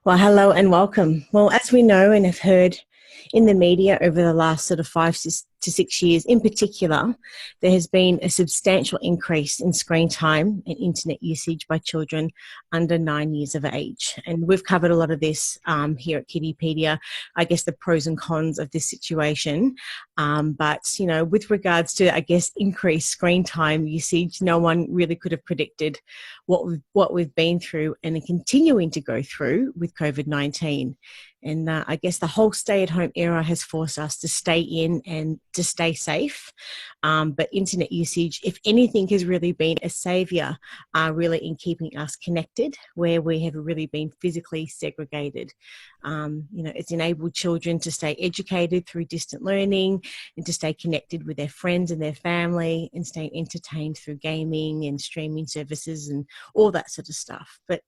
Well, hello and welcome. Well, as we know and have heard in the media over the last sort of 5 to 6 years in particular, there has been a substantial increase in screen time and internet usage by children under 9 years of age. And we've covered a lot of this here at Kiddipedia, I guess the pros and cons of this situation. But with regards to, I guess, increased screen time usage, no one really could have predicted what we've been through and are continuing to go through with COVID-19. And I guess the whole stay-at-home era has forced us to stay in and to stay safe. But internet usage, if anything, has really been a saviour, really in keeping us connected, where we have really been physically segregated. It's enabled children to stay educated through distant learning and to stay connected with their friends and their family and stay entertained through gaming and streaming services and all that sort of stuff. But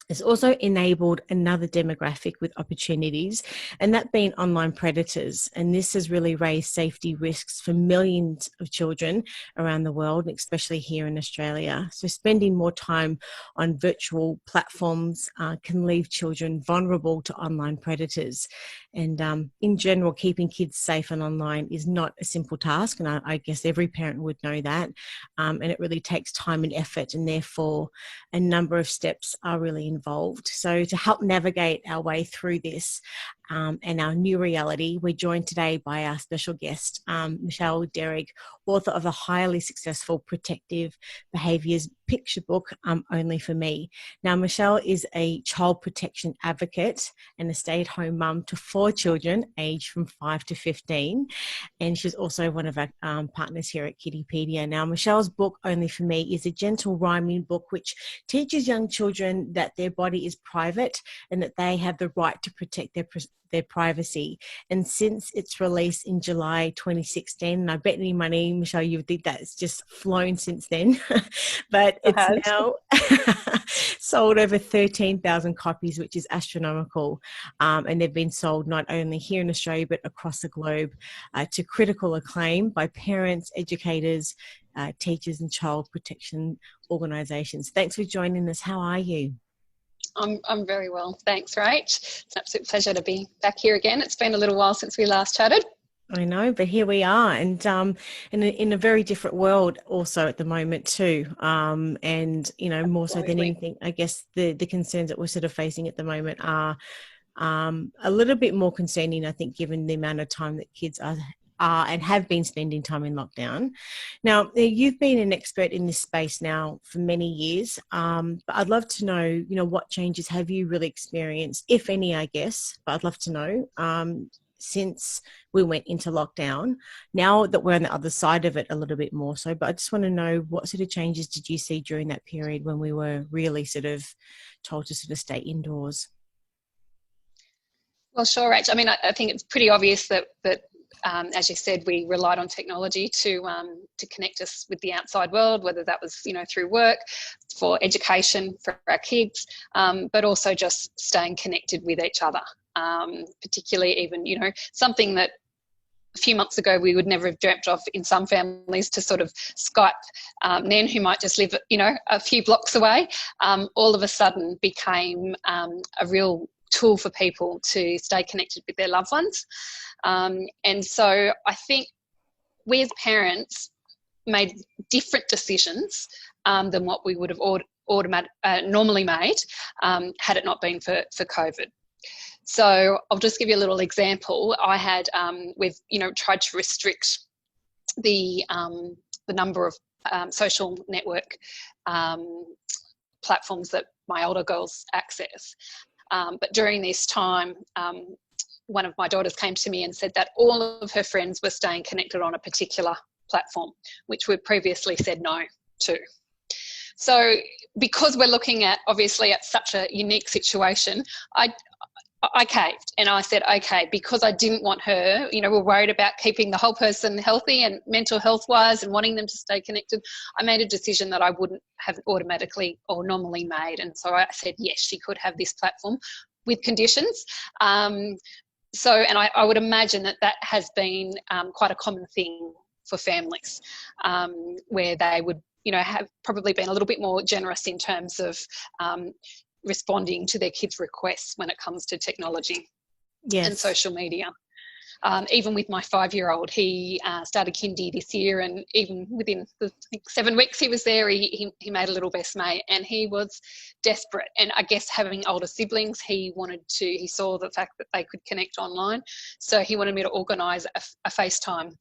it's also enabled another demographic with opportunities, and that being online predators. And this has really raised safety risks for millions of children around the world, especially here in Australia. So spending more time on virtual platforms can leave children vulnerable to online predators. And in general, keeping kids safe and online is not a simple task, and I guess every parent would know that. And it really takes time and effort, and therefore a number of steps are really involved. So to help navigate our way through this and our new reality, we're joined today by our special guest, Michelle Derrig, author of the highly successful Protective Behaviours picture book, Only for Me. Now, Michelle is a child protection advocate and a stay-at-home mum to 4 children aged from 5 to 15. And she's also one of our partners here at Kiddipedia. Now, Michelle's book, Only for Me, is a gentle rhyming book which teaches young children that their body is private and that they have the right to protect their privacy. And since its release in July 2016, and I bet any money, Michelle, you would think that's just flown since then, but it's now sold over 13,000 copies, which is astronomical. And they've been sold not only here in Australia, but across the globe to critical acclaim by parents, educators, teachers and child protection organisations. Thanks for joining us. How are you? I'm very well. Thanks, Rach. It's an absolute pleasure to be back here again. It's been a little while since we last chatted. I know, but here we are, and in a very different world also at the moment too. And more so than anything, I guess the concerns that we're sort of facing at the moment are a little bit more concerning, I think, given the amount of time that kids are and have been spending time in lockdown. Now, you've been an expert in this space now for many years, but I'd love to know, what changes have you really experienced, if any, I guess, but I'd love to know since we went into lockdown, now that we're on the other side of it a little bit more so, but I just want to know what sort of changes did you see during that period when we were really sort of told to sort of stay indoors? Well, sure, Rach. I mean, I think it's pretty obvious that as you said, we relied on technology to connect us with the outside world, whether that was through work, for education for our kids, but also just staying connected with each other. Particularly even something that a few months ago we would never have dreamt of in some families, to sort of Skype Nan, who might just live a few blocks away, all of a sudden became a real tool for people to stay connected with their loved ones. And so I think we as parents made different decisions than what we would have normally made had it not been for COVID. So I'll just give you a little example. I had we've tried to restrict the number of social network platforms that my older girls access. But during this time, one of my daughters came to me and said that all of her friends were staying connected on a particular platform, which we'd previously said no to. So because we're looking at, obviously, at such a unique situation, I caved and I said, okay, because I didn't want her, we're worried about keeping the whole person healthy and mental health wise and wanting them to stay connected. I made a decision that I wouldn't have automatically or normally made. And so I said, yes, she could have this platform with conditions. And I would imagine that has been quite a common thing for families, where they would, have probably been a little bit more generous in terms of responding to their kids' requests when it comes to technology and Yes. social media. Even with my 5-year-old, he started kindy this year, and even within the 7 weeks he was there, he made a little best mate, and he was desperate. And I guess having older siblings, he saw the fact that they could connect online, so he wanted me to organise a FaceTime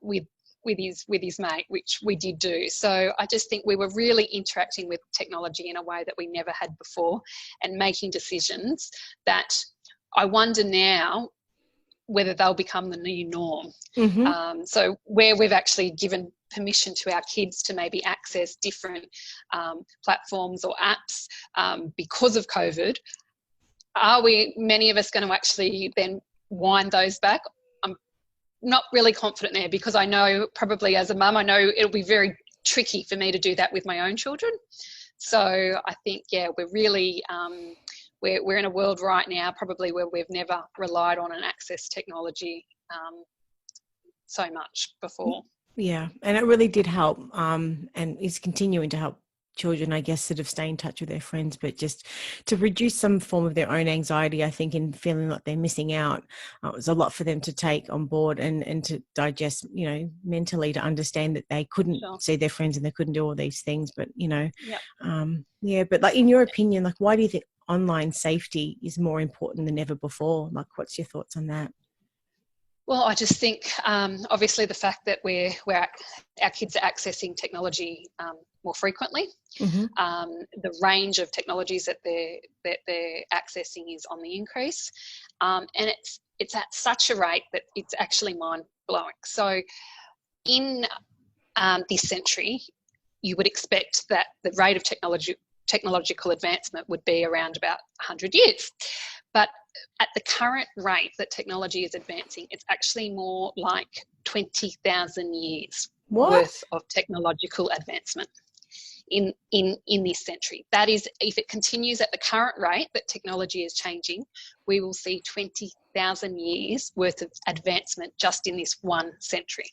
with his mate, which we did do. So I just think we were really interacting with technology in a way that we never had before, and making decisions that I wonder now whether they'll become the new norm. Mm-hmm. So where we've actually given permission to our kids to maybe access different platforms or apps because of COVID, are many of us going to actually then wind those back? I'm not really confident there, because I know, probably as a mum, I know it'll be very tricky for me to do that with my own children. So I think, yeah, we're really we're in a world right now probably where we've never relied on and accessed technology so much before. Yeah, and it really did help, and is continuing to help children, I guess, sort of stay in touch with their friends, but just to reduce some form of their own anxiety, I think, and feeling like they're missing out. It was a lot for them to take on board and to digest, mentally, to understand that they couldn't see their friends and they couldn't do all these things. But, yeah, but like, in your opinion, like, why do you think online safety is more important than ever before? Like, what's your thoughts on that? Well, I just think obviously the fact that our kids are accessing technology more frequently, Mm-hmm. the range of technologies that they're accessing is on the increase, and it's at such a rate that it's actually mind blowing. So, in this century, you would expect that the rate of technological advancement would be around about 100 years. But at the current rate that technology is advancing, it's actually more like 20,000 years worth of technological advancement in this century. That is, if it continues at the current rate that technology is changing, we will see 20,000 years worth of advancement just in this one century,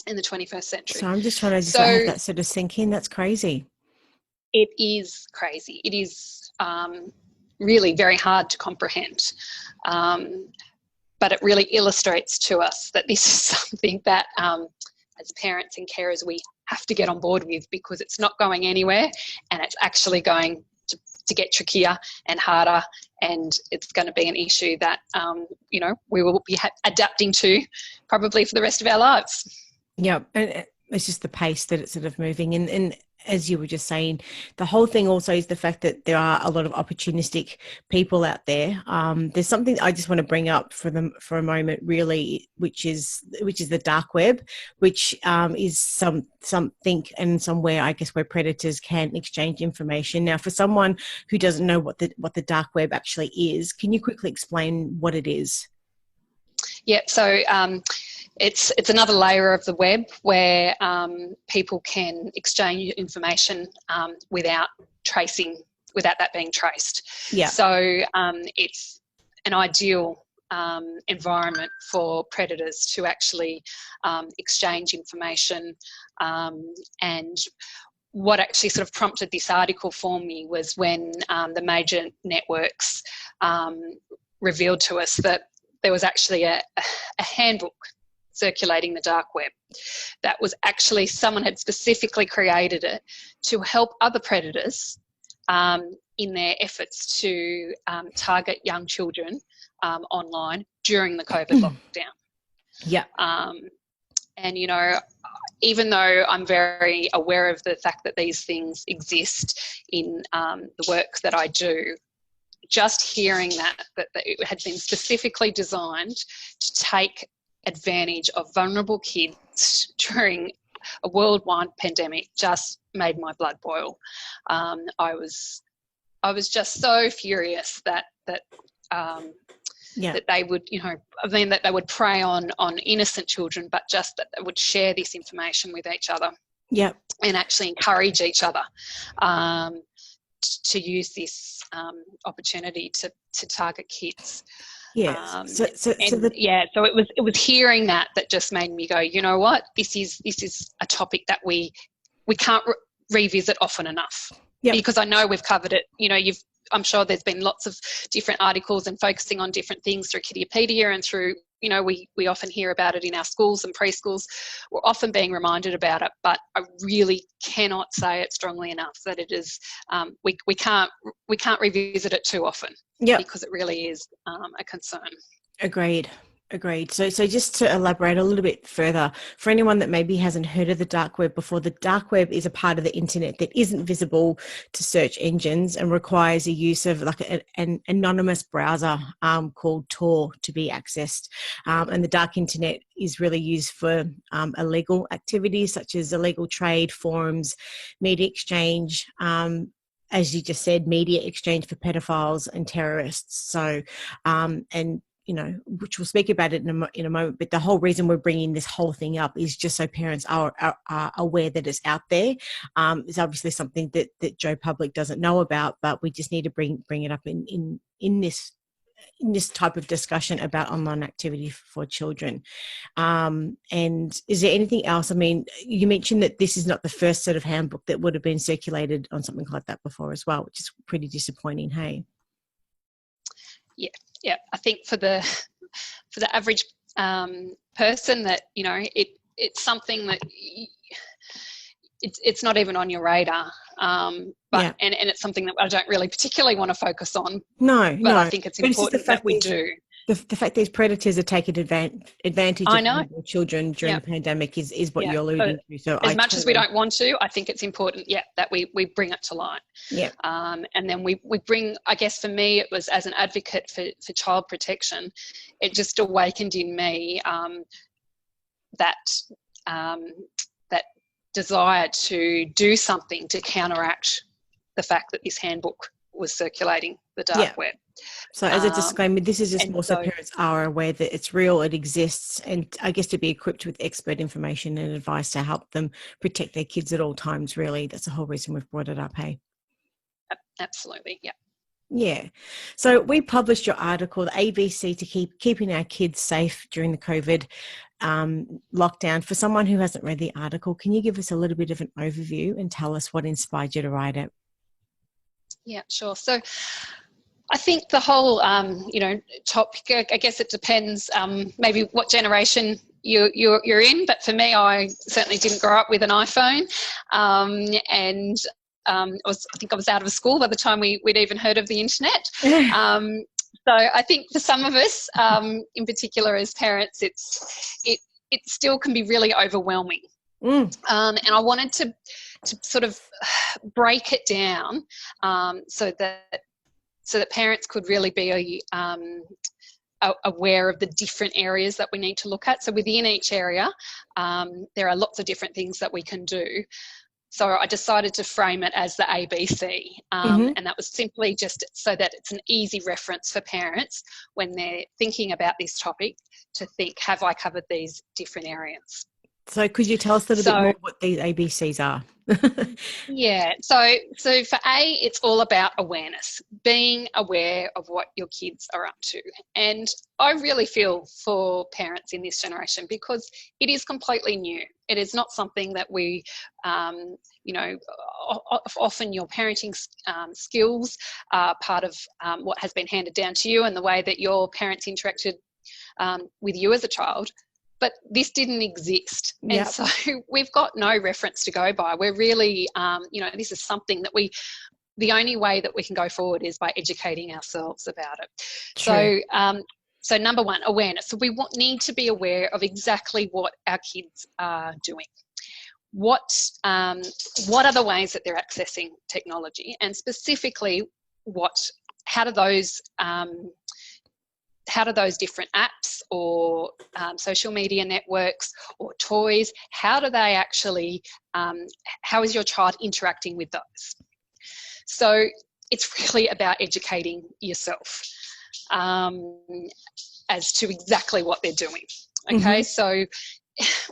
in the 21st century. So I'm just trying to have that sort of sink in. That's crazy. It is crazy. It is really very hard to comprehend. But it really illustrates to us that this is something that as parents and carers we have to get on board with, because it's not going anywhere, and it's actually going to get trickier and harder, and it's going to be an issue that we will be adapting to probably for the rest of our lives. Yeah, and it's just the pace that it's sort of moving, and as you were just saying, the whole thing also is the fact that there are a lot of opportunistic people out there. There's something I just want to bring up for a moment, really, which is the dark web, which is something and somewhere, I guess, where predators can exchange information. Now, for someone who doesn't know what the dark web actually is, can you quickly explain what it is? Yeah, so it's another layer of the web where people can exchange information without that being traced. Yeah. So it's an ideal environment for predators to actually exchange information. And what actually sort of prompted this article for me was when the major networks revealed to us that there was actually a handbook circulating the dark web that was actually, someone had specifically created it to help other predators in their efforts to target young children online during the COVID lockdown. Yeah. And, even though I'm very aware of the fact that these things exist in the work that I do, just hearing that it had been specifically designed to take advantage of vulnerable kids during a worldwide pandemic just made my blood boil. I was just so furious that they would, that they would prey on innocent children, but just that they would share this information with each other. Yeah. And actually encourage each other to use this opportunity to target kids. Yeah. So it was hearing that just made me go, you know what, this is a topic that we can't revisit often enough. Yep. because I know we've covered it. You know, I'm sure there's been lots of different articles and focusing on different things through Kiddopedia and through, you know, we often hear about it in our schools and preschools. We're often being reminded about it, but I really cannot say it strongly enough that it is, we can't revisit it too often. Yep. Because it really is a concern. Agreed. So just to elaborate a little bit further, for anyone that maybe hasn't heard of the dark web before, the dark web is a part of the internet that isn't visible to search engines and requires the use of like an anonymous browser called Tor to be accessed. And the dark internet is really used for illegal activities such as illegal trade, forums, media exchange, as you just said, media exchange for pedophiles and terrorists. So, and you know, which we'll speak about it in a moment, but the whole reason we're bringing this whole thing up is just so parents are aware that it's out there. It's obviously something that Joe Public doesn't know about, but we just need to bring it up in this type of discussion about online activity for children. And is there anything else? I mean, you mentioned that this is not the first set of handbook that would have been circulated on something like that before as well, which is pretty disappointing. Hey. Yeah. I think for the average person, that, you know, it's something that it's not even on your radar. But yeah. and it's something that I don't really particularly want to focus on. No. I think it's important that we do. The fact these predators are taking advantage of children during the pandemic is what you're alluding to. So as much as we don't want to, I think it's important, that we bring it to light. Yeah. And then we bring, I guess for me, it was as an advocate for child protection, it just awakened in me that desire to do something to counteract the fact that this handbook was circulating the dark web. So as a disclaimer, this is just more so parents are aware that it's real, it exists, and I guess to be equipped with expert information and advice to help them protect their kids at all times, really. That's the whole reason we've brought it up, hey? Absolutely, yeah. Yeah. So we published your article, the ABC to keeping our kids safe during the COVID lockdown. For someone who hasn't read the article, can you give us a little bit of an overview and tell us what inspired you to write it? Yeah, sure. So I think the whole, topic, I guess it depends maybe what generation you're in, but for me, I certainly didn't grow up with an iPhone, and I think I was out of school by the time we'd even heard of the internet. So I think for some of us, in particular as parents, it still can be really overwhelming. And I wanted to sort of break it down so that parents could really be aware of the different areas that we need to look at. So within each area, there are lots of different things that we can do. So I decided to frame it as the ABC, and that was simply just so that it's an easy reference for parents when they're thinking about this topic to think, have I covered these different areas? So could you tell us a little bit more what these ABCs are? Yeah, so for A, it's all about awareness, being aware of what your kids are up to. And I really feel for parents in this generation because it is completely new. It is not something that we, often your parenting skills are part of what has been handed down to you and the way that your parents interacted with you as a child. But this didn't exist. And so we've got no reference to go by. We're really, this is something that the only way that we can go forward is by educating ourselves about it. True. So number one, awareness. So we need to be aware of exactly what our kids are doing. What are the ways that they're accessing technology? And specifically, how do those different apps or social media networks or toys, how do they actually, how is your child interacting with those? So it's really about educating yourself as to exactly what they're doing. Okay, so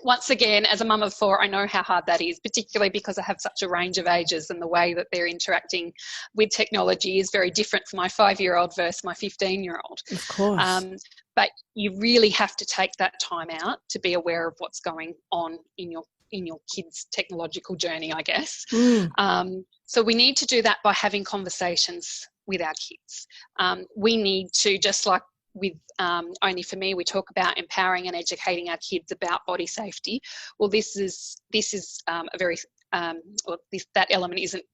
once again, as a mum of 4, I know how hard that is, particularly because I have such a range of ages and the way that they're interacting with technology is very different for my 5-year-old versus my 15-year-old. Of course. But you really have to take that time out to be aware of what's going on in in your kids' technological journey, I guess. Mm. So we need to do that by having conversations with our kids. We need to, just like with Only For Me, we talk about empowering and educating our kids about body safety. Well, this is a very that element isn't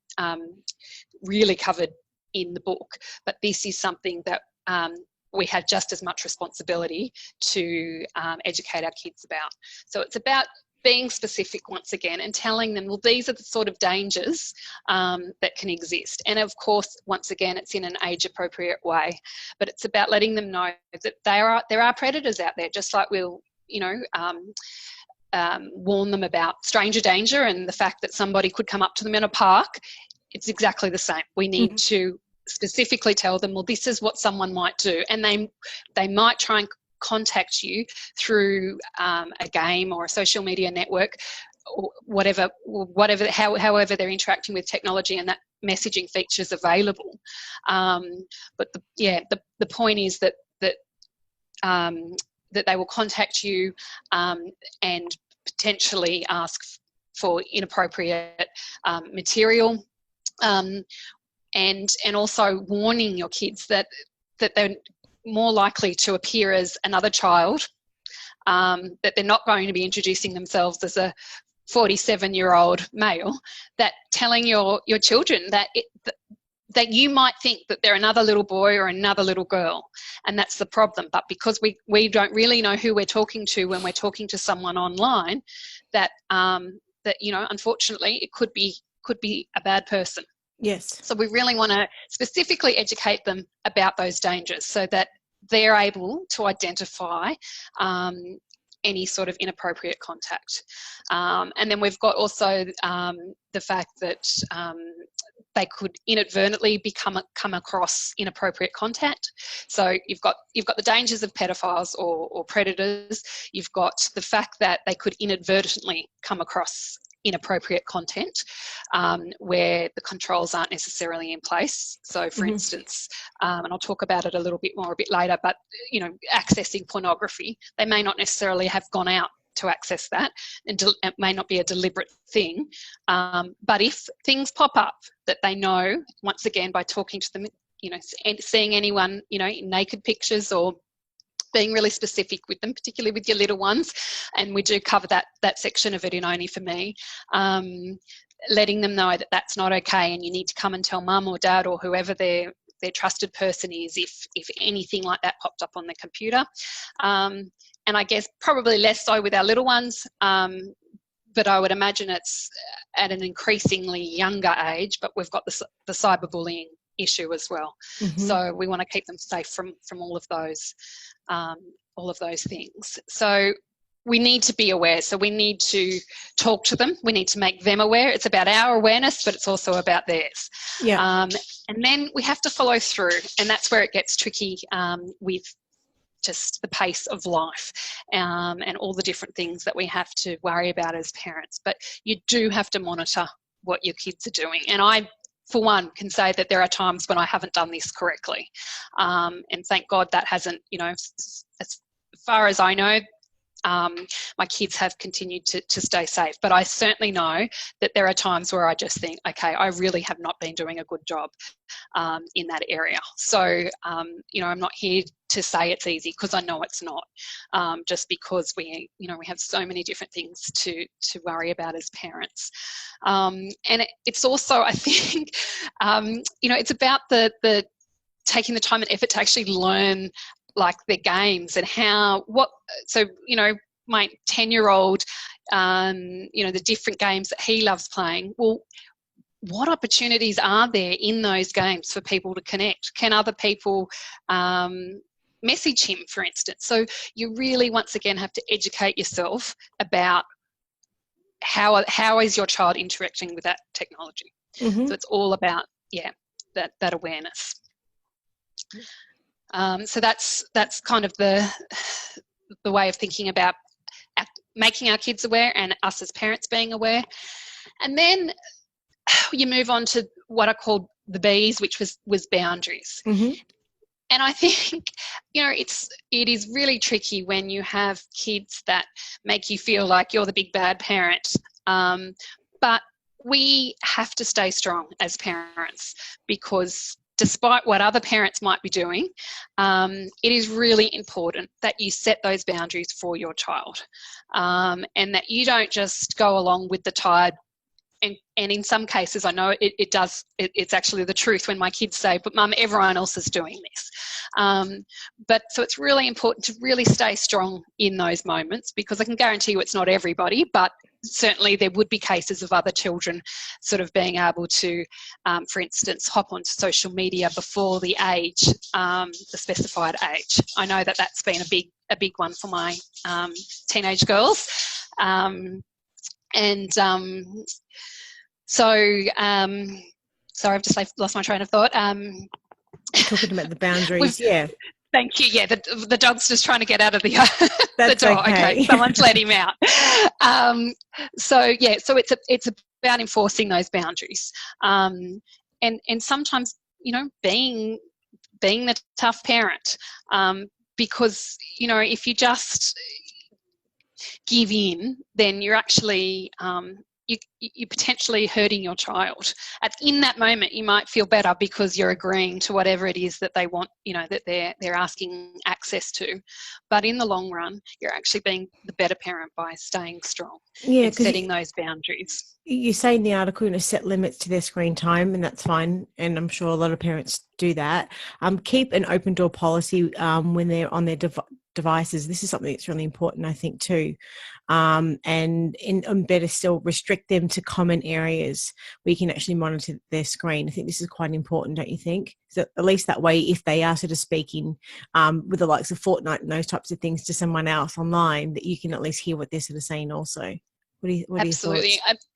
really covered in the book, but this is something that we have just as much responsibility to educate our kids about. So it's about being specific once again and telling them, well, these are the sort of dangers that can exist. And of course, once again, it's in an age-appropriate way, but it's about letting them know that there are predators out there, just like we'll, warn them about stranger danger and the fact that somebody could come up to them in a park. It's exactly the same. We need to specifically tell them, well, this is what someone might do, and they might try and contact you through a game or a social media network or however they're interacting with technology, and that messaging feature is available. But the point is that they will contact you and potentially ask for inappropriate material, and also warning your kids that they're more likely to appear as another child, that they're not going to be introducing themselves as a 47-year-old male, that telling your children that you might think that they're another little boy or another little girl, and that's the problem. But because we don't really know who we're talking to when we're talking to someone online, that unfortunately it could be a bad person. Yes. So we really want to specifically educate them about those dangers so that they're able to identify any sort of inappropriate contact. And then we've got also the fact that they could inadvertently come across inappropriate content. So you've got the dangers of pedophiles or predators. You've got the fact that they could inadvertently come across inappropriate content where the controls aren't necessarily in place. So for instance, and I'll talk about it a little bit more a bit later, but accessing pornography, they may not necessarily have gone out to access that, and it may not be a deliberate thing, but if things pop up that they know, once again, by talking to them, seeing anyone in naked pictures or being really specific with them, particularly with your little ones, and we do cover that section of it in Only For Me, letting them know that that's not okay and you need to come and tell mum or dad or whoever their trusted person is if anything like that popped up on the computer. And I guess probably less so with our little ones, but I would imagine it's at an increasingly younger age, but we've got the cyberbullying issue as well. So we want to keep them safe from all of those things. So we need to be aware. So we need to talk to them. We need to make them aware. It's about our awareness, but it's also about theirs. Yeah. And then we have to follow through, and that's where it gets tricky with just the pace of life and all the different things that we have to worry about as parents. But you do have to monitor what your kids are doing. And I, for one, can say that there are times when I haven't done this correctly. And thank God that hasn't, as far as I know, my kids have continued to stay safe. But I certainly know that there are times where I just think, okay, I really have not been doing a good job in that area. So, I'm not here to say it's easy, because I know it's not, just because we have so many different things to worry about as parents. And it's also, I think, it's about the taking the time and effort to actually learn like their games and my 10-year-old, the different games that he loves playing. Well, what opportunities are there in those games for people to connect? Can other people message him, for instance? So you really, once again, have to educate yourself about how is your child interacting with that technology. So it's all about, that awareness. So that's kind of the way of thinking about making our kids aware and us as parents being aware. And then you move on to what I called the B's, which was boundaries. And I think, it is really tricky when you have kids that make you feel like you're the big bad parent But we have to stay strong as parents, because despite what other parents might be doing, it is really important that you set those boundaries for your child, and that you don't just go along with the tide. And in some cases, I know it's actually the truth when my kids say, but Mum, everyone else is doing this. But so it's really important to really stay strong in those moments, because I can guarantee you it's not everybody, but certainly there would be cases of other children sort of being able to, for instance, hop onto social media before the age, the specified age. I know that that's been a big one for my teenage girls. Sorry, I've just lost my train of thought. Talking about the boundaries, yeah. Thank you. Yeah, the dog's just trying to get out of the door. Okay. Someone's let him out. So it's about enforcing those boundaries, and sometimes, you know, being the tough parent, because, you know, if you just give in, then you're actually you're potentially hurting your child. In that moment, you might feel better because you're agreeing to whatever it is that they want, you know, that they're asking access to. But in the long run, you're actually being the better parent by staying strong and setting those boundaries. You say in the article, you know, set limits to their screen time, and that's fine. And I'm sure a lot of parents do that. Keep an open door policy when they're on their devices. This is something that's really important, I think, too. And better still, restrict them to common areas where you can actually monitor their screen. I think this is quite important, don't you think? So at least that way, if they are sort of speaking with the likes of Fortnite and those types of things to someone else online, that you can at least hear what they're sort of saying also. What are Absolutely. your thoughts?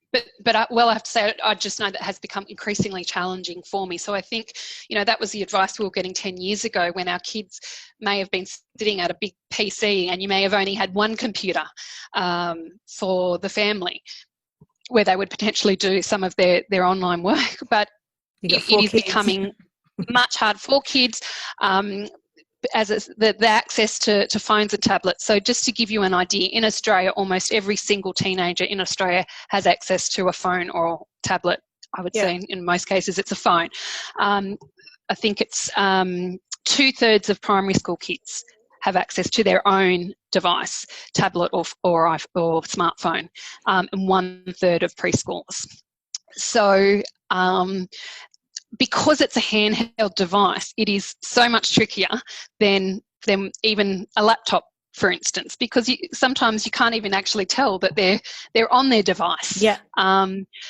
But I have to say, I just know that has become increasingly challenging for me. So I think, you know, that was the advice we were getting 10 years ago, when our kids may have been sitting at a big PC and you may have only had one computer for the family, where they would potentially do some of their online work. But it is becoming much harder for kids. As the access to phones and tablets. So just to give you an idea, in Australia, almost every single teenager in Australia has access to a phone or tablet. I would say in most cases it's a phone. I think it's 2/3 of primary school kids have access to their own device, tablet or smartphone, and 1/3 of preschoolers. So because it's a handheld device, it is so much trickier than even a laptop, for instance, because sometimes you can't even actually tell that they're on their device. Yeah.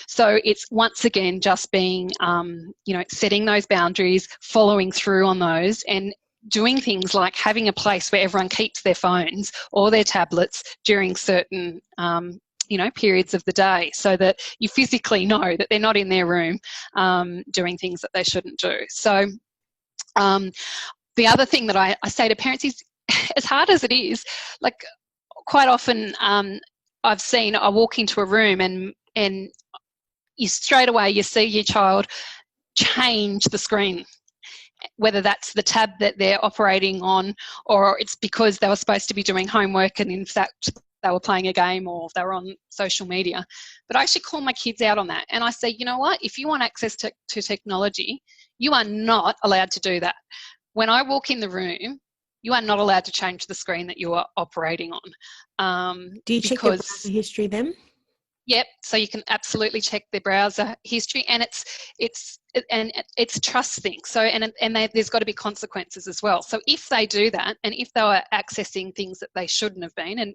So it's once again just being, you know, setting those boundaries, following through on those, and doing things like having a place where everyone keeps their phones or their tablets during certain you know, periods of the day, so that you physically know that they're not in their room doing things that they shouldn't do. So the other thing that I say to parents is, as hard as it is, like quite often I've seen, I walk into a room and you straight away you see your child change the screen, whether that's the tab that they're operating on, or it's because they were supposed to be doing homework and in fact they were playing a game, or they were on social media. But I actually call my kids out on that, and I say, you know what, if you want access to technology, you are not allowed to do that. When I walk in the room, you are not allowed to change the screen that you are operating on. Do you check your browser history then? Yep. So you can absolutely check their browser history, and it's a trust thing. So there's got to be consequences as well. So if they do that, and if they are accessing things that they shouldn't have been, and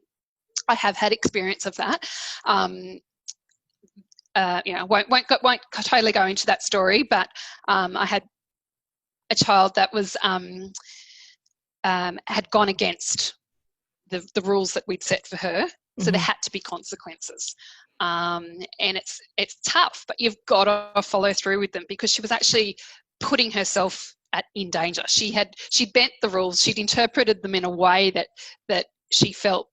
I have had experience of that. You know, won't totally go into that story, but I had a child that was had gone against the rules that we'd set for her, so there had to be consequences. And it's tough, but you've got to follow through with them, because she was actually putting herself in danger. She'd bent the rules, she'd interpreted them in a way that she felt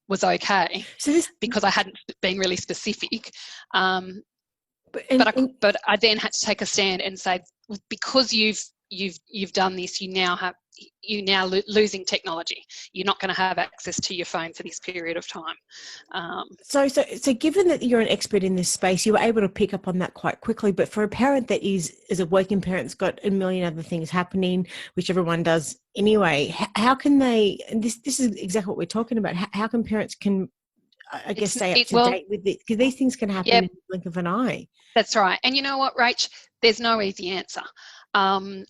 was okay, because I hadn't been really specific. But I then had to take a stand and say, because you've done this, you now you now losing technology. You're not going to have access to your phone for this period of time. So given that you're an expert in this space, you were able to pick up on that quite quickly. But for a parent that is a working parent, that's got a million other things happening, which everyone does anyway, how can they, and this is exactly what we're talking about, how can parents I guess, stay up to date with it? Because these things can happen in the blink of an eye. That's right. And you know what, Rach? There's no easy answer. And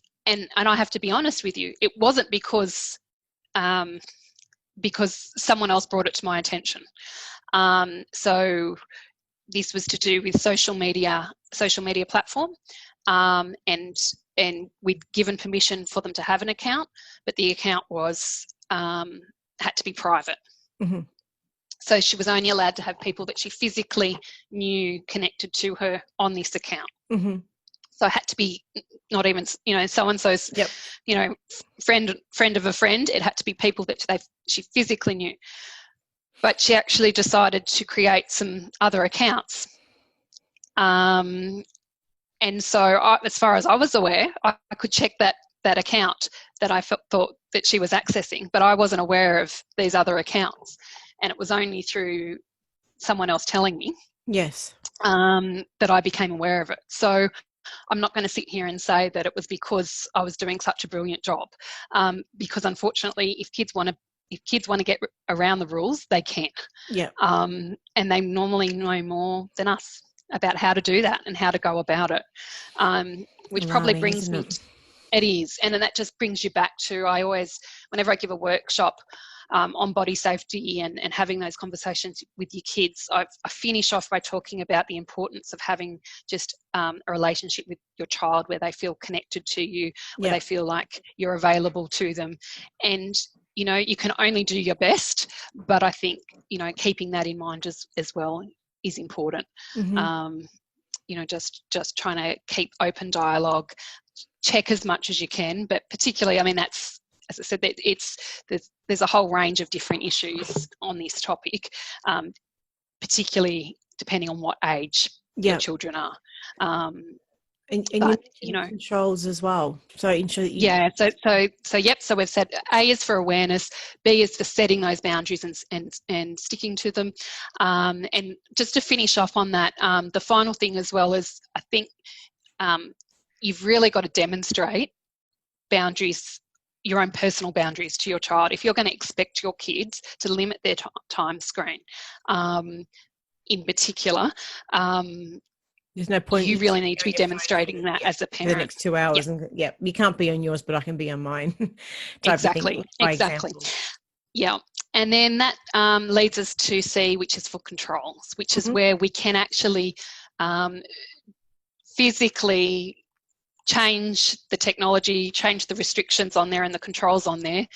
I have to be honest with you, it wasn't because someone else brought it to my attention. So this was to do with social media platform, and we'd given permission for them to have an account, but the account was had to be private. Mm-hmm. So she was only allowed to have people that she physically knew connected to her on this account. Mm-hmm. So it had to be not even, so-and-so's, friend of a friend. It had to be people that she physically knew. But she actually decided to create some other accounts. And so as far as I was aware, I could check that account that I thought that she was accessing, but I wasn't aware of these other accounts. And it was only through someone else telling me that I became aware of it. So I'm not going to sit here and say that it was because I was doing such a brilliant job, because unfortunately, if kids want to get around the rules, they can. Yeah. And they normally know more than us about how to do that and how to go about it, which probably brings me. It is, and then that just brings you back to, whenever I give a workshop on body safety and having those conversations with your kids, I finish off by talking about the importance of having just a relationship with your child where they feel connected to you, where they feel like you're available to them. And, you can only do your best, but I think, keeping that in mind as well is important. Mm-hmm. Just trying to keep open dialogue, check as much as you can, but particularly, that's, as I said, there's a whole range of different issues on this topic, particularly depending on what age your children are. And you mentioned controls as well. So ensure that So we've said A is for awareness, B is for setting those boundaries and sticking to them. And just to finish off on that, the final thing as well is, I think you've really got to demonstrate boundaries, your own personal boundaries to your child. If you're going to expect your kids to limit their time screen, in particular, there's no point. You really need to be demonstrating that as a parent. For the next 2 hours. You can't be on yours, but I can be on mine. Exactly. Yeah. And then that leads us to C, which is for controls, which is where we can actually physically change the technology, change the restrictions on there and the controls on there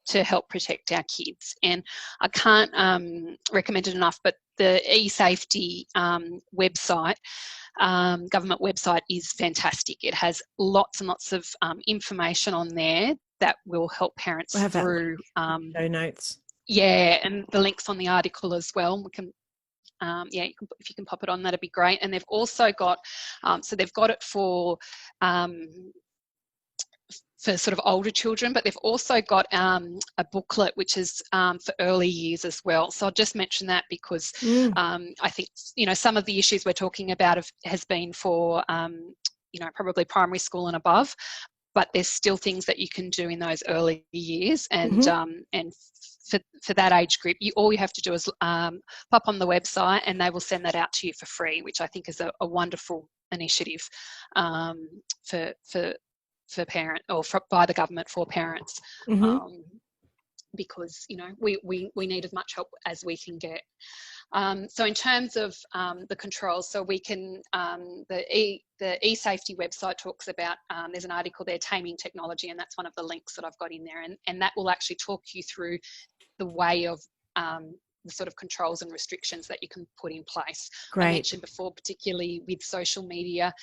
to help protect our kids. And I can't recommend it enough, but the eSafety website, government website, is fantastic. It has lots and lots of information on there that will help parents through show notes. Yeah, and the links on the article as well. We can if you can pop it on, that'd be great. And they've also got, so they've got it for sort of older children, but they've also got a booklet which is for early years as well. So I'll just mention that because I think, some of the issues we're talking about has been for, probably primary school and above, but there's still things that you can do in those early years. And for that age group, all you have to do is pop on the website and they will send that out to you for free, which I think is a wonderful initiative for parent or by the government for parents, because we need as much help as we can get. So in terms of the controls, so we can the eSafety website talks about, there's an article there, Taming Technology, and that's one of the links that I've got in there, and that will actually talk you through the way of the sort of controls and restrictions that you can put in place. Great. I mentioned before, particularly with social media,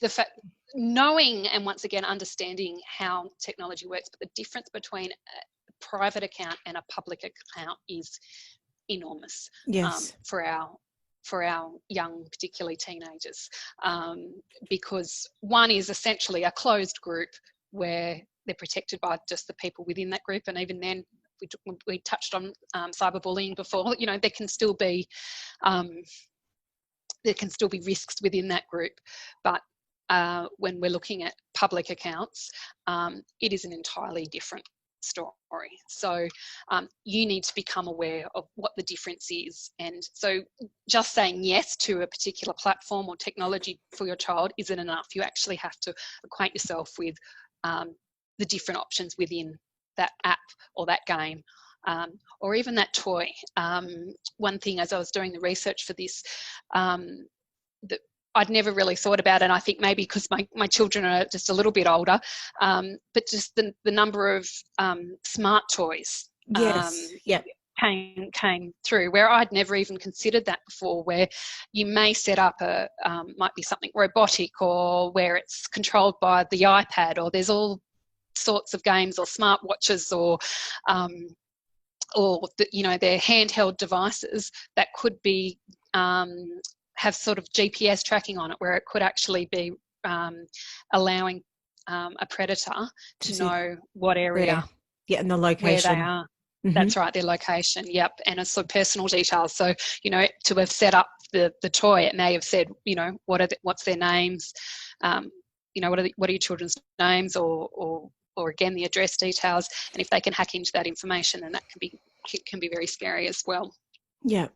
the fact, knowing and once again understanding how technology works, but the difference between a private account and a public account is enormous. Yes. For for our young, particularly teenagers, because one is essentially a closed group where they're protected by just the people within that group, and even then, we touched on cyberbullying before. You know, there can still be risks within that group, but when we're looking at public accounts, it is an entirely different story. So you need to become aware of what the difference is, and so just saying yes to a particular platform or technology for your child isn't enough. You actually have to acquaint yourself with the different options within that app or that game, or even that toy. One thing, as I was doing the research for this, that I'd never really thought about, and I think maybe because my children are just a little bit older, but just the number of smart toys came through, where I'd never even considered that before, where you may set up might be something robotic, or where it's controlled by the iPad, or there's all sorts of games or smart watches, or they're handheld devices that could be have sort of GPS tracking on it, where it could actually be allowing a predator to know what area, and the location where they are. Mm-hmm. That's right, their location. Yep, and it's sort of personal details. So, you know, to have set up the toy, it may have said, you know, what's their names, you know, what are your children's names, or again the address details. And if they can hack into that information, then that can be very scary as well. Yeah.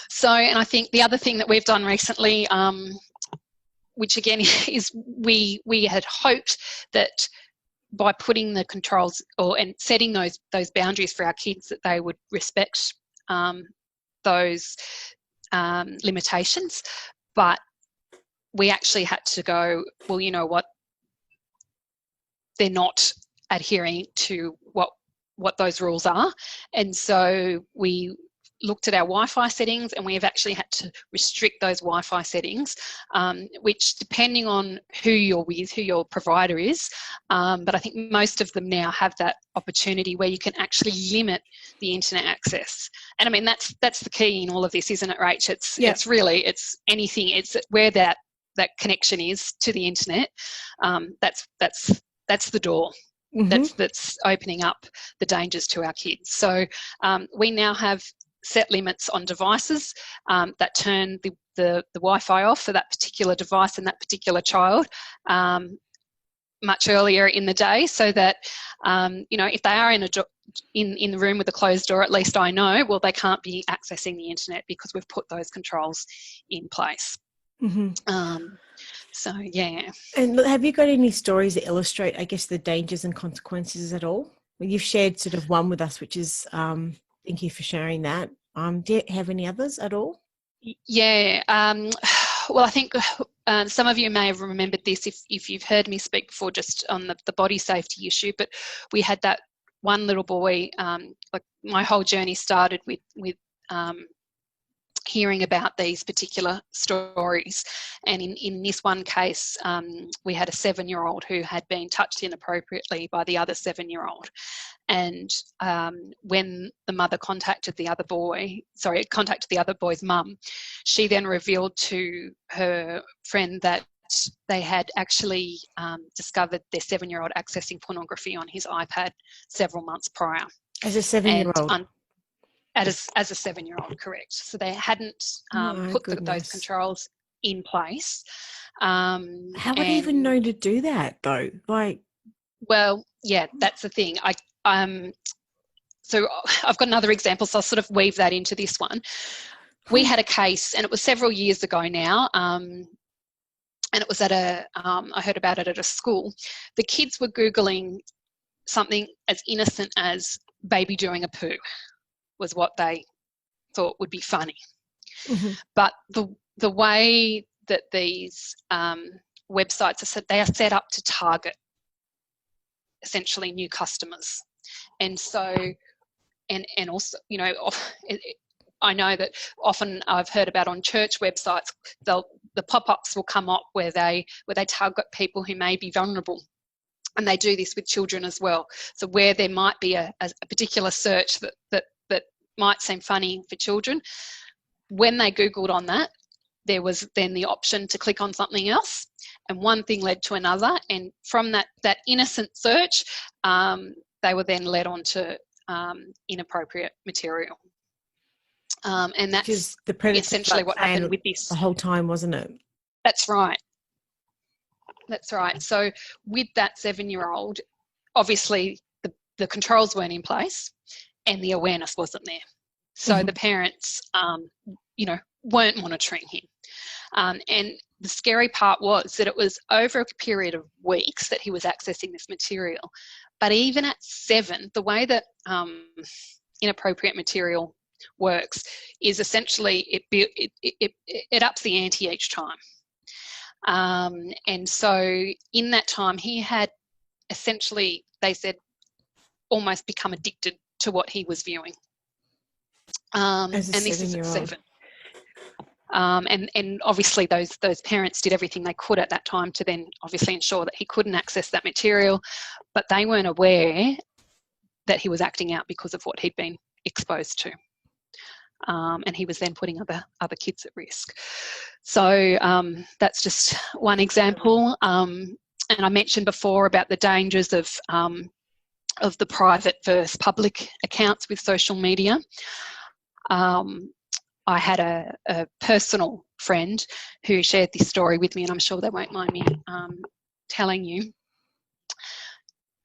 So, and I think the other thing that we've done recently, which again is we had hoped that by putting the controls and setting those boundaries for our kids, that they would respect those limitations. But we actually had to go, well, you know what, they're not adhering to what those rules are. And so we looked at our Wi-Fi settings, and we have actually had to restrict those Wi-Fi settings, which, depending on who you're with, who your provider is, but I think most of them now have that opportunity where you can actually limit the internet access. And I mean, that's the key in all of this, isn't it, Rach? It's really anything. It's where that connection is to the internet. That's the door. Mm-hmm. That's opening up the dangers to our kids. So we now have set limits on devices that turn the Wi-Fi off for that particular device and that particular child much earlier in the day, so that you know, if they are in the room with a closed door, at least I know, well, they can't be accessing the internet because we've put those controls in place. Mm-hmm. So yeah. And have you got any stories that illustrate, I guess, the dangers and consequences at all? Well, you've shared sort of one with us, which is thank you for sharing that. Do you have any others at all? Yeah. Well, I think some of you may have remembered this if you've heard me speak before, just on the body safety issue. But we had that one little boy. Like, my whole journey started with hearing about these particular stories, and in this one case, we had a 7-year-old who had been touched inappropriately by the other 7-year-old, and when the mother contacted the other boy's mum, she then revealed to her friend that they had actually discovered their 7-year-old accessing pornography on his iPad several months prior. As a 7-year-old? As a 7-year-old, correct. So they hadn't put those controls in place. How would he even know to do that, though? Well, yeah, that's the thing. So I've got another example, so I'll sort of weave that into this one. We had a case, and it was several years ago now, and it was I heard about it at a school. The kids were Googling something as innocent as baby doing a poo, was what they thought would be funny. Mm-hmm. But the way that these websites are set, they are set up to target essentially new customers. And so, and also, you know, I know that often I've heard about on church websites, the pop-ups will come up where they target people who may be vulnerable. And they do this with children as well. So where there might be a particular search that might seem funny for children, when they Googled on that, there was then the option to click on something else, and one thing led to another. And from that innocent search, they were then led on to inappropriate material. And that's Which is the predator essentially what happened with this. The whole time, wasn't it? That's right. That's right. So with that 7-year-old, obviously the controls weren't in place and the awareness wasn't there. So the parents, weren't monitoring him. And the scary part was that it was over a period of weeks that he was accessing this material. But even at 7, the way that inappropriate material works is essentially it ups the ante each time. And so in that time, he had essentially, they said, almost become addicted to what he was viewing. And this is at 7. And obviously those parents did everything they could at that time to then obviously ensure that he couldn't access that material, but they weren't aware that he was acting out because of what he'd been exposed to. And he was then putting other kids at risk. So that's just one example. And I mentioned before about the dangers of the private versus public accounts with social media. I had a personal friend who shared this story with me, and I'm sure they won't mind me telling you,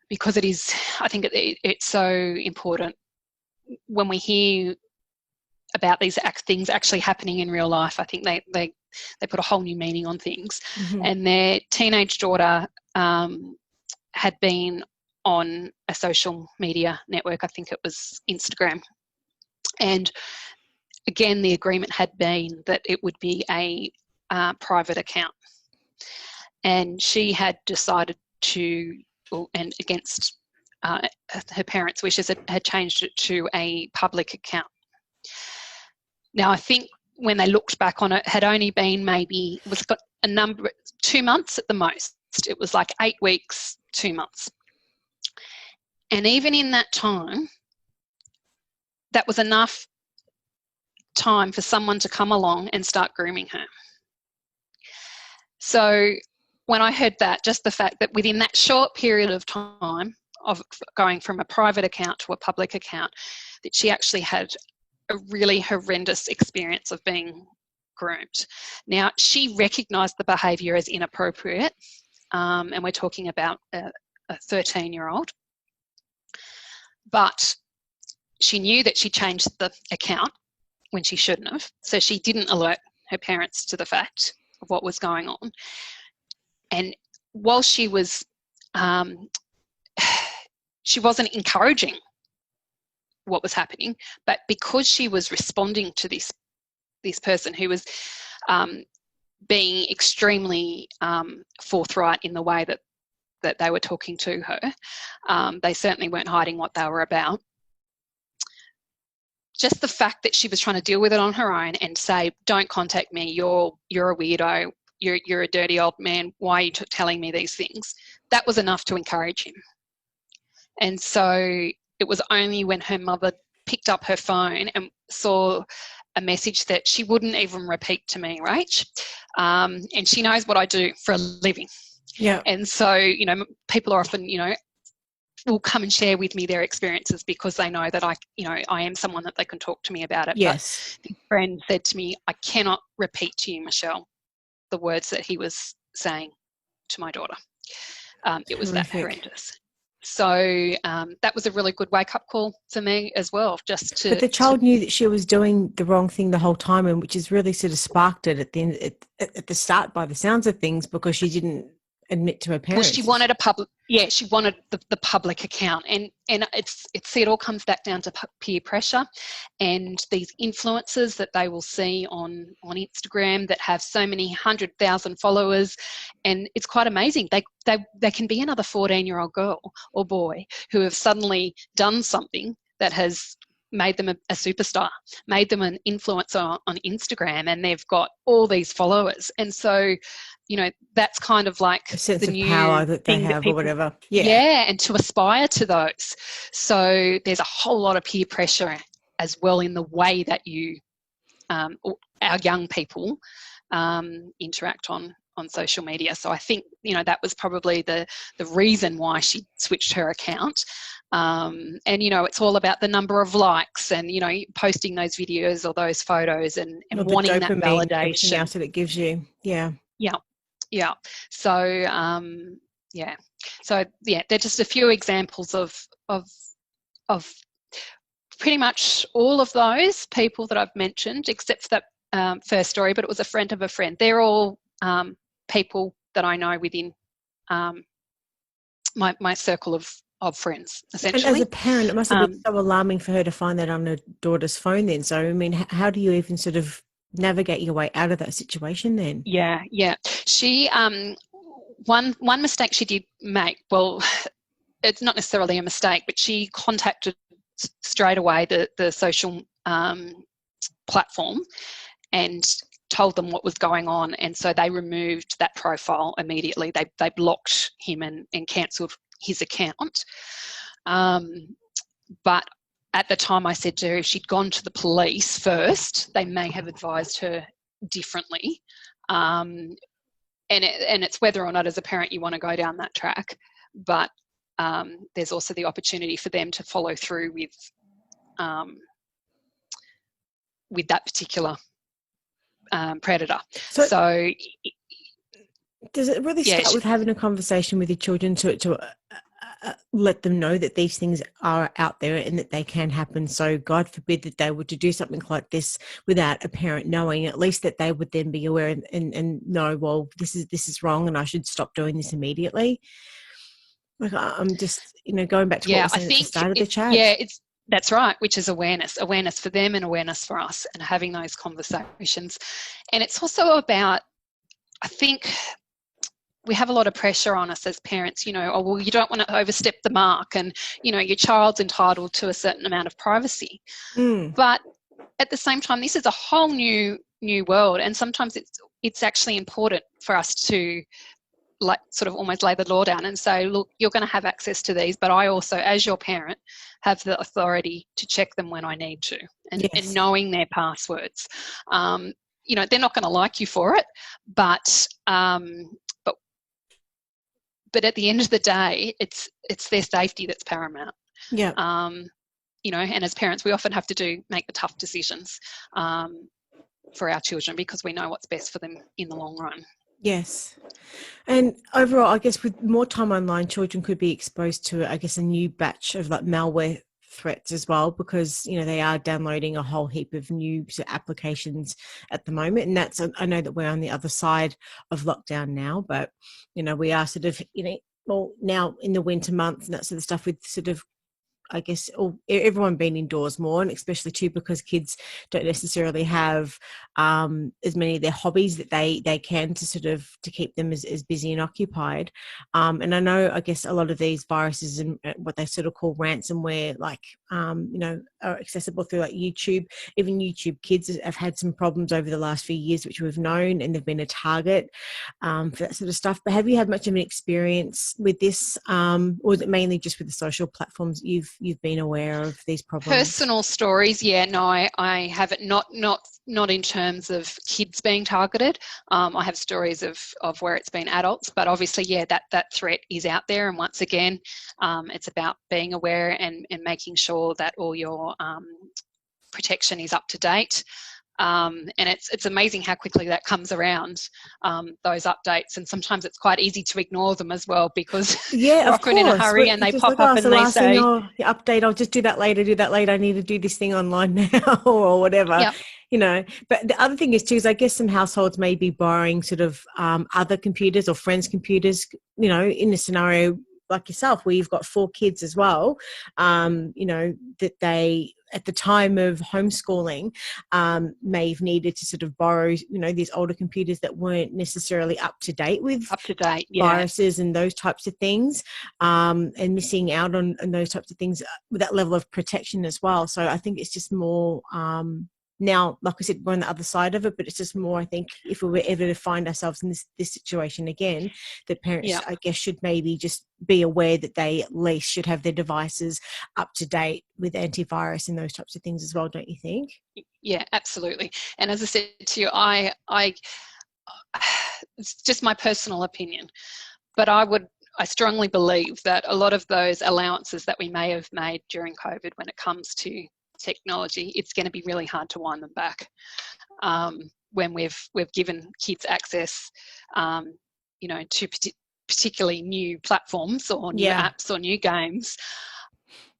because it is, I think it's so important when we hear about these things actually happening in real life. I think they put a whole new meaning on things. And their teenage daughter had been on a social media network, I think it was Instagram, and again, the agreement had been that it would be a private account. And she had decided to, and against her parents' wishes, had changed it to a public account. Now, I think when they looked back on it, had only been maybe, it was got a number, 2 months at the most. It was like 8 weeks, 2 months. And even in that time, that was enough time for someone to come along and start grooming her. So when I heard that, just the fact that within that short period of time of going from a private account to a public account, that she actually had a really horrendous experience of being groomed. Now, she recognised the behaviour as inappropriate, and we're talking about a 13-year-old, but she knew that she changed the account when she shouldn't have. So she didn't alert her parents to the fact of what was going on. And while she was, she wasn't encouraging what was happening, but because she was responding to this person who was being extremely forthright in the way that they were talking to her, they certainly weren't hiding what they were about. Just the fact that she was trying to deal with it on her own and say, don't contact me, you're a weirdo, you're a dirty old man, why are you telling me these things? That was enough to encourage him. And so it was only when her mother picked up her phone and saw a message that she wouldn't even repeat to me, Rach, and she knows what I do for a living. Yeah. And so, people are often, will come and share with me their experiences because they know that I am someone that they can talk to me about it. Yes. But the friend said to me, I cannot repeat to you, Michelle, the words that he was saying to my daughter. It was that horrendous. So that was a really good wake-up call for me as well. But the child knew that she was doing the wrong thing the whole time, and which has really sort of sparked it at the end, at the start, by the sounds of things, because she didn't admit to her parents. Well, she wanted she wanted the public account, and it all comes back down to peer pressure and these influencers that they will see on Instagram that have so many 100,000 followers, and it's quite amazing. They can be another 14-year-old girl or boy who have suddenly done something that has made them a superstar, made them an influencer on Instagram, and they've got all these followers. And so, that's kind of like a sense the of new power that they have, people, or whatever. Yeah, and to aspire to those. So there's a whole lot of peer pressure as well in the way that you our young people interact on social media. So I think, you know, that was probably the reason why she switched her account. And, you know, it's all about the number of likes and, you know, posting those videos or those photos and Or the wanting that dopamine, everything validation. else that it gives you. Yeah. Yeah. Yeah. So, yeah. So, yeah, they're just a few examples of pretty much all of those people that I've mentioned, except for that first story, but it was a friend of a friend. They're all people that I know within my circle of friends, essentially. And as a parent, it must have been so alarming for her to find that on her daughter's phone then. So, I mean, how do you even sort of navigate your way out of that situation then? Yeah. She, one mistake she did make, well, it's not necessarily a mistake, but she contacted straight away the social platform and told them what was going on, and so they removed that profile immediately. They blocked him and cancelled his account. But at the time I said to her, if she'd gone to the police first, they may have advised her differently. And it's whether or not as a parent you want to go down that track. But there's also the opportunity for them to follow through with that particular predator. So does it really start with having a conversation with your children to let them know that these things are out there and that they can happen? So God forbid that they were to do something like this without a parent knowing, at least that they would then be aware and know, well, this is wrong and I should stop doing this immediately. Like, I'm just, you know, going back to what we were saying at the start of the chat. Yeah, that's right, which is awareness for them and awareness for us, and having those conversations. And it's also about, I think we have a lot of pressure on us as parents, you know, oh, well, you don't want to overstep the mark and, you know, your child's entitled to a certain amount of privacy. But at the same time, this is a whole new world, and sometimes it's actually important for us to like sort of almost lay the law down and say, look, you're going to have access to these, but I also, as your parent, have the authority to check them when I need to, and knowing their passwords. You know, they're not going to like you for it, but at the end of the day, it's their safety that's paramount. Yeah. You know, and as parents, we often have to make the tough decisions for our children because we know what's best for them in the long run. Yes. And overall, I guess with more time online, children could be exposed to, I guess, a new batch of like malware threats as well, because, you know, they are downloading a whole heap of new applications at the moment. And that's, I know that we're on the other side of lockdown now, but, you know, we are sort of, you know, well, now in the winter months and that sort of stuff with sort of, I guess, everyone being indoors more, and especially too because kids don't necessarily have as many of their hobbies that they can to sort of to keep them as busy and occupied. And I know, I guess, a lot of these viruses and what they sort of call ransomware, like, you know, are accessible through like YouTube. Even YouTube Kids have had some problems over the last few years, which we've known, and they've been a target for that sort of stuff. But have you had much of an experience with this, or is it mainly just with the social platforms you've been aware of these problems? Personal stories, yeah, no, I haven't. Not in terms of kids being targeted. I have stories of where it's been adults, but obviously, yeah, that threat is out there. And once again, it's about being aware and making sure that all your protection is up to date. And it's amazing how quickly that comes around, those updates, and sometimes it's quite easy to ignore them as well because we're often in a hurry and they pop up and they say, update, I'll just do that later, I need to do this thing online now or whatever. Yep. You know, but the other thing is too, is I guess some households may be borrowing sort of other computers or friends' computers, you know, in a scenario like yourself where you've got 4 kids as well, you know, that they at the time of homeschooling may have needed to sort of borrow, you know, these older computers that weren't necessarily up to date with viruses and those types of things, and missing out on those types of things with that level of protection as well. So I think it's just more now, like I said, we're on the other side of it, but it's just more, I think, if we were ever to find ourselves in this situation again, that parents, I guess, should maybe just be aware that they at least should have their devices up to date with antivirus and those types of things as well, don't you think? Yeah, absolutely. And as I said to you, it's just my personal opinion, but I strongly believe that a lot of those allowances that we may have made during COVID when it comes to technology, it's going to be really hard to wind them back. When we've given kids access, to particularly new platforms or new apps or new games,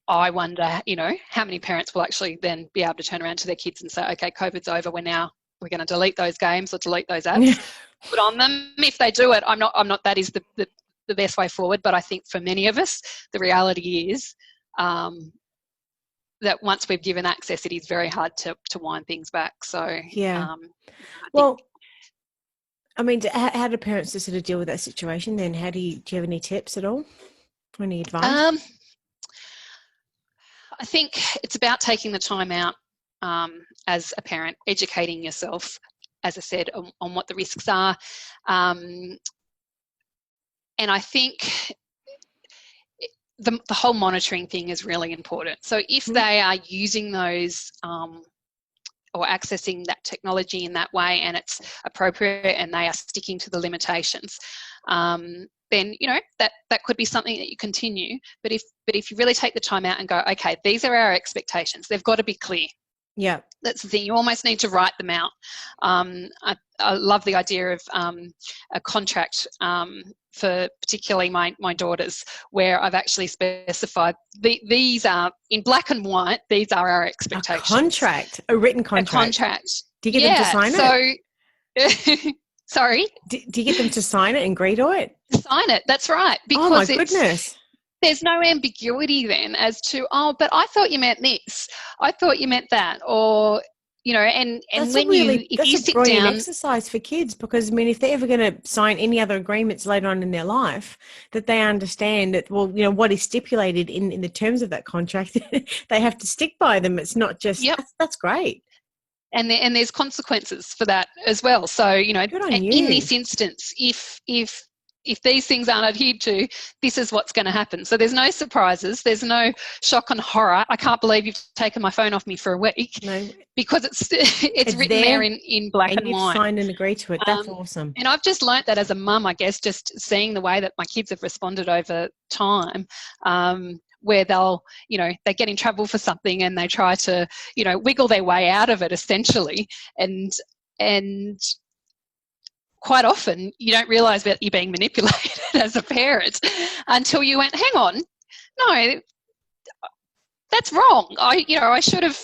I wonder, how many parents will actually then be able to turn around to their kids and say, okay, COVID's over, we're going to delete those games or delete those apps, put on them. If they do it, I'm not, that is the best way forward. But I think for many of us, the reality is that once we've given access, it is very hard to wind things back. So, I mean, how do parents just sort of deal with that situation then? Do you have any tips at all? Any advice? I think it's about taking the time out as a parent, educating yourself, as I said, on what the risks are. And I think the whole monitoring thing is really important. So if they are using those or accessing that technology in that way and it's appropriate and they are sticking to the limitations, then that could be something that you continue. But if you really take the time out and go, okay, these are our expectations, they've got to be clear. Yeah, that's the thing. You almost need to write them out. I love the idea of a contract for particularly my daughters, where I've actually specified these are in black and white. These are our expectations. A contract, a written contract. A contract. Do you get them to sign it? Sorry? Do you get them to sign it and agree to it? Sign it, that's right. Because oh my goodness. There's no ambiguity then as to, but I thought you meant this. I thought you meant that. Or, and that's when if you sit down. exercise for kids, because I mean, if they're ever going to sign any other agreements later on in their life, that they understand that, well, what is stipulated in the terms of that contract, they have to stick by them. It's not just, that's great. And there's consequences for that as well. So, in this instance, if these things aren't adhered to, this is what's going to happen. So there's no surprises. There's no shock and horror. I can't believe you've taken my phone off me for a week. No. Because it's written there in black and white. And you've signed and agreed to it. That's awesome. And I've just learnt that as a mum, I guess, just seeing the way that my kids have responded over time, where they get in trouble for something and they try to, wiggle their way out of it essentially. And quite often you don't realise that you're being manipulated as a parent until you went, hang on, no, that's wrong. I should have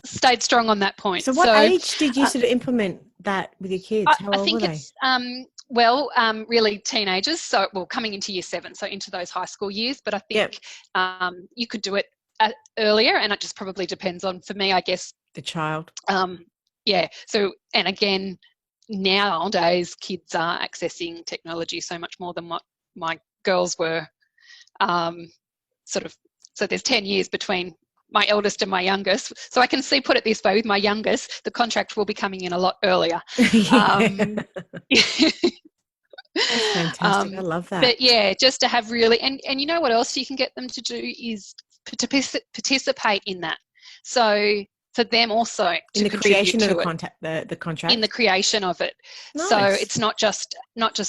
stayed strong on that point. So what age did you sort of implement that with your kids? How old were they? It's really teenagers. So, coming into year 7, so into those high school years. But I think you could do it earlier, and it just probably depends on, for me, I guess, the child. So, and again, nowadays kids are accessing technology so much more than what my girls were. So there's 10 years between my eldest and my youngest. So I can put it this way, with my youngest, the contract will be coming in a lot earlier. That's fantastic. I love that. But just to have really, and you know what else you can get them to do is to participate in that. So for them also in the creation of the contract, in the creation of it. Nice. So it's not just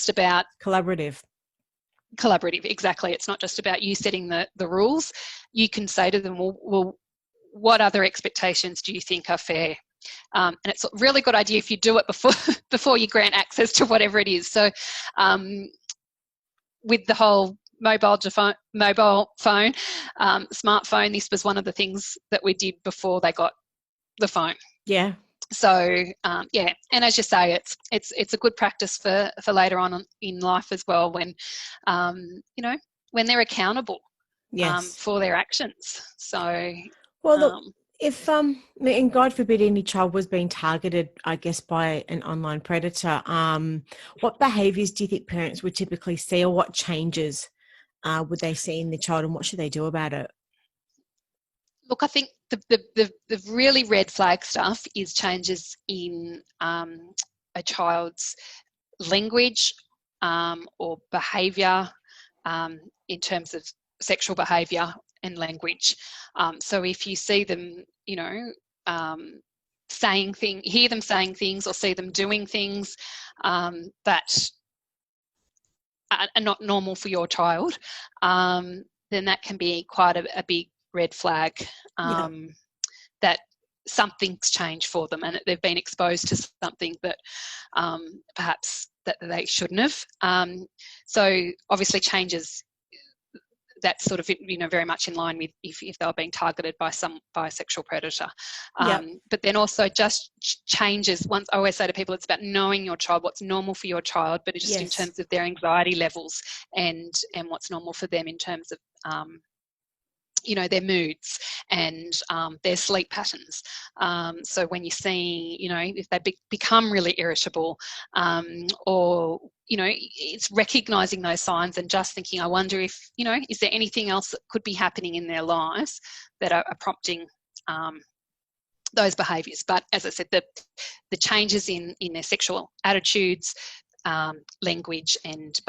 about collaborative, exactly. It's not just about you setting the rules. You can say to them, well, what other expectations do you think are fair? And it's a really good idea if you do it before you grant access to whatever it is. So with the whole mobile phone, smartphone, this was one of the things that we did before they got the phone. Yeah. So and as you say, it's a good practice for later on in life as well, when when they're accountable for their actions. So look, if and God forbid any child was being targeted, I guess, by an online predator, what behaviours do you think parents would typically see, or what changes would they see in the child, and what should they do about it? Look, I think the really red flag stuff is changes in a child's language or behaviour in terms of sexual behaviour and language. So if you see them, hear them saying things or see them doing things that are not normal for your child, then that can be quite a big red flag that something's changed for them and they've been exposed to something that perhaps that they shouldn't have. So obviously changes, that's sort of, you know, very much in line with if they were being targeted by a sexual predator. But then also just changes. Once I always say to people, it's about knowing your child, what's normal for your child, but it's just in terms of their anxiety levels and what's normal for them in terms of you know, their moods and their sleep patterns. So when you see, you know, if they become really irritable or, you know, it's recognising those signs and just thinking, I wonder if, you know, is there anything else that could be happening in their lives that are prompting those behaviours. But as I said, the changes in their sexual attitudes, language and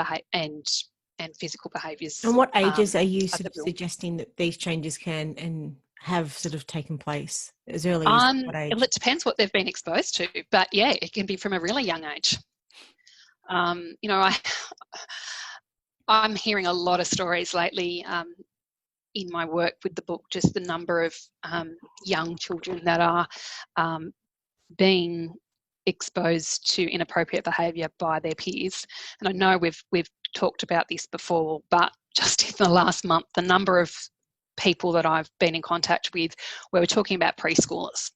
physical behaviours. And what ages are you sort of suggesting that these changes can and have sort of taken place? As early as what age? It depends what they've been exposed to, but yeah, it can be from a really young age. You know, I'm hearing a lot of stories lately in my work with the book, just the number of young children that are being exposed to inappropriate behaviour by their peers. And I know we've talked about this before, but just in the last month, the number of people that I've been in contact with where we're talking about preschoolers,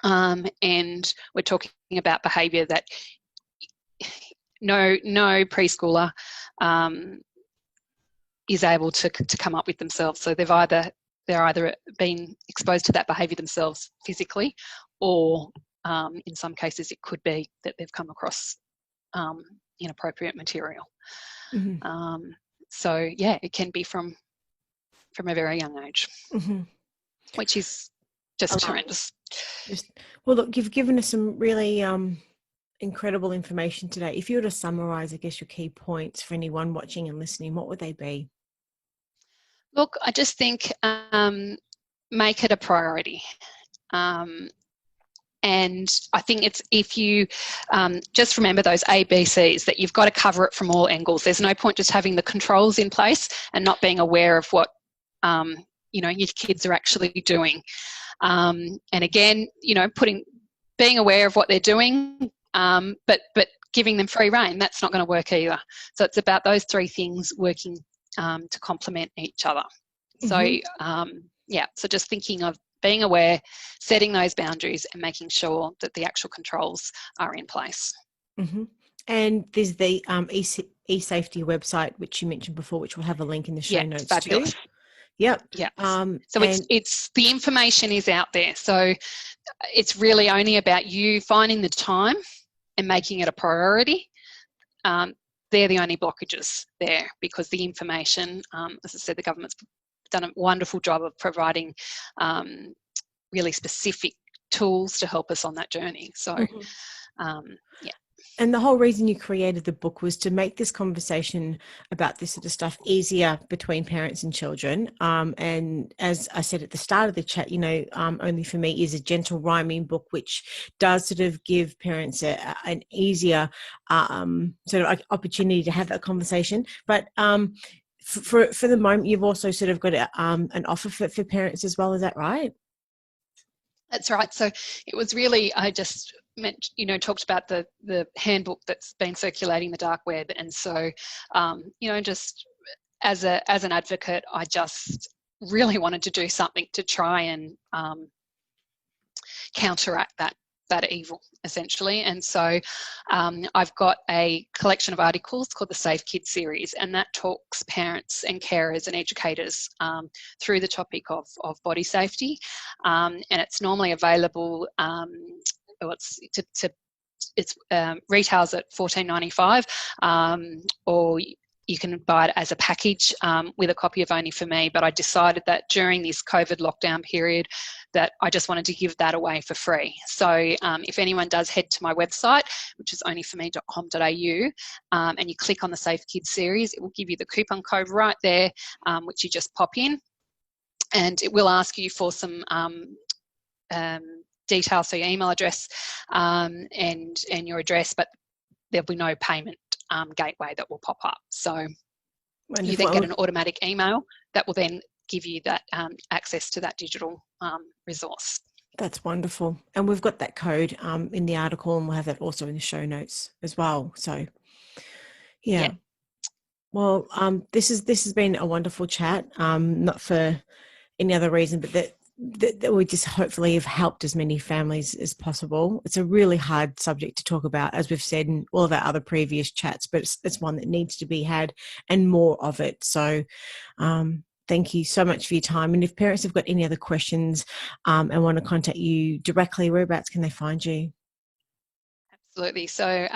and we're talking about behaviour that no preschooler is able to come up with themselves. So they're either been exposed to that behaviour themselves physically, or in some cases it could be that they've come across inappropriate material. Mm-hmm. So yeah, it can be from a very young age, which is just horrendous. Well, look, you've given us some really incredible information today. If you were to summarise, I guess, your key points for anyone watching and listening, what would they be? Look, I just think make it a priority. And I think it's, if you just remember those ABCs, that you've got to cover it from all angles. There's no point just having the controls in place and not being aware of what you know, your kids are actually doing. And again, you know, being aware of what they're doing, but giving them free rein, that's not going to work either. So it's about those three things working to complement each other. So yeah, so just thinking of being aware, setting those boundaries and making sure that the actual controls are in place. And there's the eSafety website, which you mentioned before, which we'll have a link in the show notes fabulous. too. Yep. Yeah. So it's the information is out there. So it's really only about you finding the time and making it a priority. They're the only blockages there, because the information, as I said, the government's done a wonderful job of providing really specific tools to help us on that journey. So, yeah. And the whole reason you created the book was to make this conversation about this sort of stuff easier between parents and children. And as I said at the start of the chat, you know, Only For Me is a gentle rhyming book, which does sort of give parents an easier sort of opportunity to have that conversation. But for the moment, you've also sort of got an offer for parents as well. Is that right? That's right. So it was really, I just talked about the handbook that's been circulating the dark web. And so, just as an advocate, I just really wanted to do something to try and counteract that evil, essentially. And so I've got a collection of articles called the Safe Kids series, and that talks parents and carers and educators through the topic of body safety. And it's normally available, it's retails at $14.95, or you can buy it as a package with a copy of Only For Me. But I decided that during this COVID lockdown period that I just wanted to give that away for free. So if anyone does head to my website, which is onlyforme.com.au, and you click on the Safe Kids series, it will give you the coupon code right there, which you just pop in. And it will ask you for some details, so your email address and your address, but there'll be no payment gateway that will pop up. So Wonderful. you then get an automatic email that will then give you that access to that digital resource. That's wonderful. And we've got that code in the article, and we'll have that also in the show notes as well. So, yeah. Well, this has been a wonderful chat. Not for any other reason, but that we just hopefully have helped as many families as possible. It's a really hard subject to talk about, as we've said in all of our other previous chats, but it's one that needs to be had, and more of it. So, thank you so much for your time. And if parents have got any other questions and want to contact you directly, whereabouts can they find you? Absolutely. So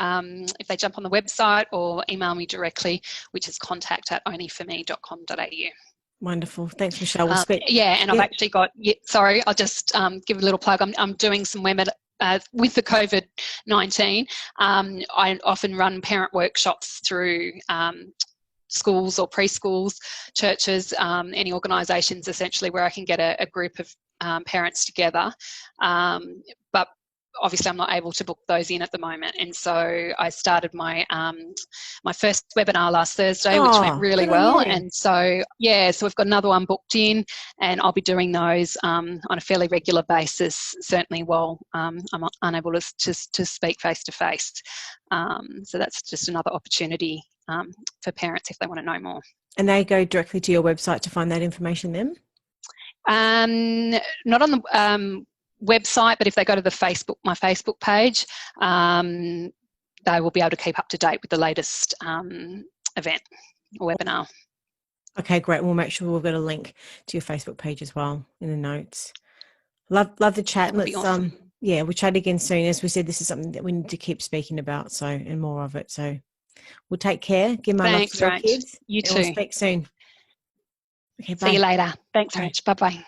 if they jump on the website or email me directly, which is contact@onlyforme.com.au. Wonderful. Thanks, Michelle. We'll and I've actually got, sorry, I'll just give a little plug. I'm doing some women with the COVID-19. I often run parent workshops through schools or preschools, churches, any organisations essentially where I can get a group of parents together. But obviously I'm not able to book those in at the moment, and so I started my my first webinar last Thursday, which went really well. And so so we've got another one booked in, and I'll be doing those on a fairly regular basis, certainly while I'm unable to speak face to face. So that's just another opportunity for parents if they want to know more. And they go directly to your website to find that information then? Not on the website, but if they go to my Facebook page, they will be able to keep up to date with the latest event or webinar. Okay, great. We'll make sure we've got a link to your Facebook page as well in the notes. Love the chat. Let's awesome. We'll chat again soon. As we said, this is something that we need to keep speaking about, so, and more of it. So we'll take care. Give my love to your kids. You too. We'll speak soon. Okay, bye. See you later. Thanks, Rach. Bye-bye.